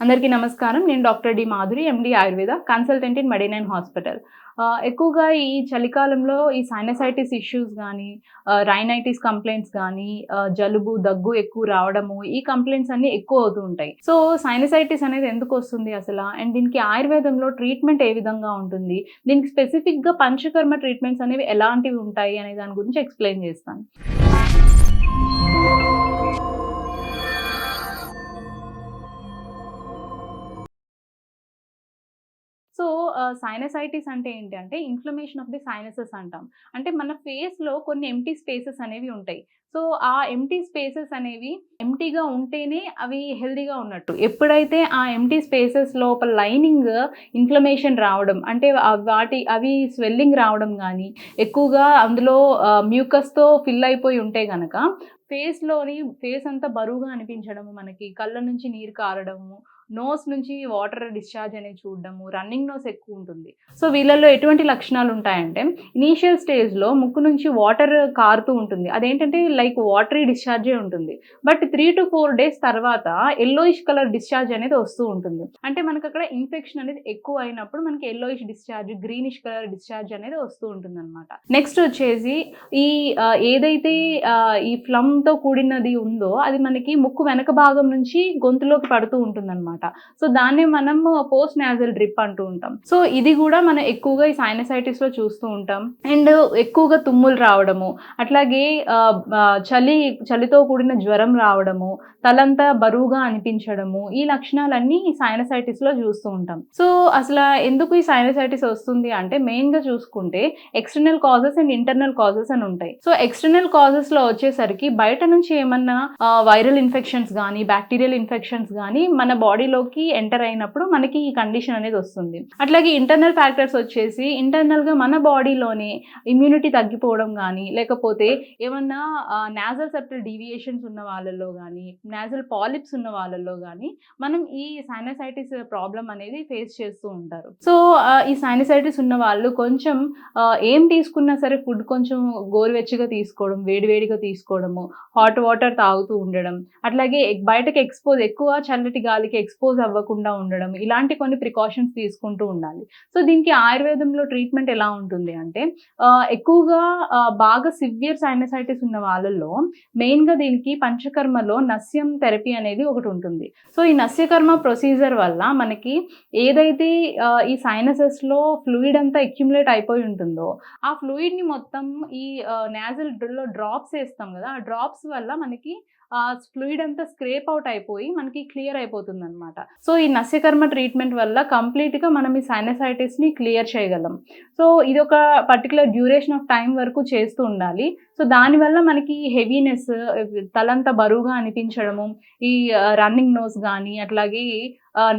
అందరికీ నమస్కారం. నేను doctor D Madhuri, MD Ayurveda, consultant in Medinine hospital. ఎక్కువగా ఈ చలికాలంలో ఈ సైనసైటిస్ ఇష్యూస్ గానీ, రైనైటిస్ కంప్లెయింట్స్ గానీ, జలుబు, దగ్గు ఎక్కువ రావడము, ఈ కంప్లెయింట్స్ అన్నీ ఎక్కువ అవుతూ ఉంటాయి. సో, సైనసైటిస్ అనేది ఎందుకొస్తుంది అసల? అండ్ దీనికి ఆయుర్వేదంలో ట్రీట్మెంట్ ఏ విధంగా ఉంటుంది? దీనికి స్పెసిఫిక్‌గా పంచకర్మ ట్రీట్మెంట్స్ అనేవి ఎలాంటివి ఉంటాయి అనే దాని గురించి ఎక్స్‌ప్లెయిన్ చేస్తాను. సో, సైనసైటిస్ అంటే ఏంటి అంటే, ఇన్‌ఫ్లమేషన్ ఆఫ్ ది సైనసెస్ అంటాం. అంటే మన ఫేస్‌లో కొన్ని ఎంప్టీ స్పేసెస్ అనేవి ఉంటాయి. సో, ఆ ఎంప్టీ స్పేసెస్ అనేవి ఎంప్టీగా ఉంటేనే అవి హెల్తీగా ఉన్నట్టు. ఎప్పుడైతే ఆ ఎంప్టీ స్పేసెస్ లోపల లైనింగ్ ఇన్‌ఫ్లమేషన్ రావడం అంటే అవి స్వెల్లింగ్ రావడం గానీ, ఎక్కువగా అందులో మ్యూకస్‌తో ఫిల్ అయిపోయి ఉంటే గనక ఫేస్ అంతా బరువుగా అనిపించడము, మనకి కళ్ళ నుంచి నీరు కారడము, నోస్ నుంచి వాటర్ డిశ్చార్జ్ అనేది చూడడము, రన్నింగ్ నోస్ ఎక్కువుంటుంది. సో, వీళ్ళలో ఎటువంటి లక్షణాలుంటాయంటే, ఇనీషియల్ స్టేజ్‌లో ముక్కు నుంచి వాటర్ కారుతూ ఉంటుంది. అదేంటంటే లైక్ వాటరీ డిశ్చార్జే ఉంటుంది. బట్ 3-4 డేస్ తర్వాత యెల్లోయిష్ కలర్ డిశ్చార్జ్ అనేది వస్తూ ఉంటుంది. అంటే మనకక్కడ ఇన్ఫెక్షన్ అనేది ఎక్కువయినప్పుడు మనకి yellowish discharge, greenish colour discharge అనేది వస్తూ ఉంటుందనమాట. నెక్స్ట్ వచ్చేసి ఈ ఏదైతే ఈ ఫ్లమ్‌తో కూడినది ఉందో అది మనకి ముక్కు వెనక భాగం నుంచి గొంతులోకి పడుతూ ఉంటుందనమాట. సో, దాన్నే మనము పోస్ట్ నాజల్ డ్రిప్ అంటూ ఉంటాం. సో, ఇది గూడా మనం ఎక్కువగా ఈ సైనసైటిస్‌లో చూస్తూ ఉంటాం. అండ్ ఎక్కువగా తుమ్ములు రావడము, అట్లాగే చలితో కూడిన జ్వరం రావడము, తలంతా బరువుగా అనిపించడము, ఈ లక్షణాలన్నీ ఈ సైనసైటిస్‌లో చూస్తూ ఉంటాం. సో, ఎందుకు ఈ సైనసైటిస్ వస్తుంది అంటే మెయిన్‌గా చూసుకుంటే external causes and internal causes అని ఉంటాయి. సో, ఎక్స్టర్నల్ కాజెస్‌లో వచ్చేసరికి బయట నుంచి ఏమన్నా వైరల్ ఇన్ఫెక్షన్స్ గానీ, బాక్టీరియల్ ఇన్ఫెక్షన్స్ గానీ మన బాడీలోకి ఎంటర్ అయినప్పుడు మనకి ఈ కండిషన్ అనేది వస్తుంది. అట్లాగే ఇంటర్నల్ ఫ్యాక్టర్స్ వచ్చేసి ఇంటర్నల్‌గా మన బాడీలోనే ఇమ్యూనిటీ తగ్గిపోవడం గానీ, లేకపోతే ఏమన్నా నాసల్ సెప్టల్ డీవియేషన్స్ ఉన్న వాళ్ళలో గానీ, నాసల్ పాలిప్స్ ఉన్న వాళ్ళలో గానీ, మనం ఈ సైనసైటిస్ ప్రాబ్లమ్ అనేది ఫేస్ చేస్తూ ఉంటారు. సో, ఈ సైనసైటిస్ ఉన్న వాళ్ళు కొంచెం ఏం తీసుకున్నా సరే ఫుడ్ కొంచెం గోరువెచ్చగా తీసుకోవడం, వేడివేడిగా తీసుకోవడము, హాట్ వాటర్ తాగుతూ ఉండడం, అట్లాగే బయటకి ఎక్కువ చల్లటి గాలికి ఎక్స్‌పోజ్ అవ్వకుండా ఉండడం, ఇలాంటి కొన్ని ప్రికాషన్స్ తీసుకుంటూ ఉండాలి. సో, దీనికి ఆయుర్వేదంలో ట్రీట్మెంట్ ఎలా ఉంటుంది అంటే, ఎక్కువగా బాగా సివియర్ సైనసైటిస్ ఉన్న వాళ్ళలో మెయిన్‌గా దీనికి పంచకర్మలో నస్యం థెరపీ అనేది ఒకటుంటుంది. సో, ఈ నస్యకర్మ ప్రొసీజర్ వల్ల మనకి ఏదైతే ఈ సైనసెస్‌లో ఫ్లూయిడ్ అంతా అక్యుములేట్ అయిపోయి ఉంటుందో, ఆ ఫ్లూయిడ్‌ని మొత్తం ఈ నాసల్‌లో డ్రాప్స్ ఏస్తాం గదా! ఆ డ్రాప్స్ వల్ల మనకి ఫ్లూయిడ్ అంతా స్క్రేప్ ఔట్ అయిపోయి మనకి క్లియర్ అయిపోతుందనమాట. సో, ఈ నస్యకర్మ ట్రీట్మెంట్ వల్ల కంప్లీట్‌గా మనం ఈ సైనసైటిస్‌ని క్లియర్ చేయగలం. సో, ఇదొక పర్టిక్యులర్ డ్యూరేషన్ ఆఫ్ టైమ్ వరకు చేస్తూ ఉండాలి. సో, దానివల్ల మనకి హెవీనెస్, తలంతా బరువుగా అనిపించడము, ఈ రన్నింగ్ నోస్ గానీ, అట్లాగే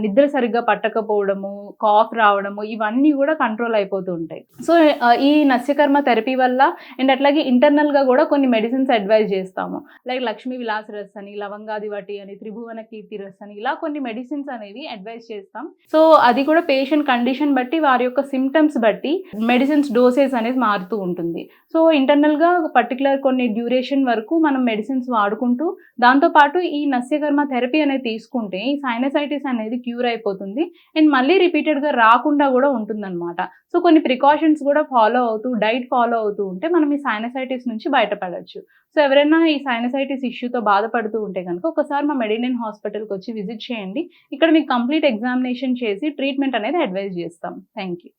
నిద్ర సరిగ్గా పట్టకపోవడము, కాఫ్ రావడము, ఇవన్నీ గూడా కంట్రోల్ అయిపోతూ ఉంటాయి. సో, ఈ నస్యకర్మ థెరపీ వల్ల అండ్ అట్లాగే ఇంటర్నల్‌గా గూడా కొన్ని మెడిసిన్స్ అడ్వైజ్ జేస్తాము. లైక్ లక్ష్మీ విలాస్ రస్ అని, లవంగాదివటి అని, త్రిభువన కీర్తి రస్ అని, ఇలా కొన్ని మెడిసిన్స్ అనేవి అడ్వైజ్ చేస్తాం. సో, అది కూడా పేషెంట్ కండిషన్ బట్టి, వారి యొక్క సింప్టమ్స్ బట్టి మెడిసిన్స్ డోసేజ్ అనేది మారుతూ ఉంటుంది. సో, ఇంటర్నల్‌గా పర్టిక్యులర్ కొన్ని డ్యూరేషన్ వరకు మనం మెడిసిన్స్ వాడుకుంటూ, దాంతో పాటు ఈ నస్యకర్మ థెరపీ అనేది తీసుకుంటే ఈ సైనసైటిస్ అనేది క్యూర్ అయిపోతుంది. అండ్ మళ్ళీ రిపీటెడ్‌గా రాకుండా గూడా ఉంటుందనమాట. సో, కొన్ని ప్రికాషన్స్ గూడా డైట్ ఫాలో అవుతూ ఉంటే మనం ఈ సైనసైటిస్ నుంచి బయటపడొచ్చు. సో, ఎవరైనా ఈ సైనసైటిస్ ఇష్యూతో బాధపడుతూ ఉంటే గనుక ఒకసారి మా మెడినైన్ హాస్పిటల్‌కొచ్చి విజిట్ చేయండి. ఇక్కడ మీకు కంప్లీట్ ఎగ్జామినేషన్ చేసి ట్రీట్మెంట్ అనేది అడ్వైజ్ జేస్తాం. Thank you.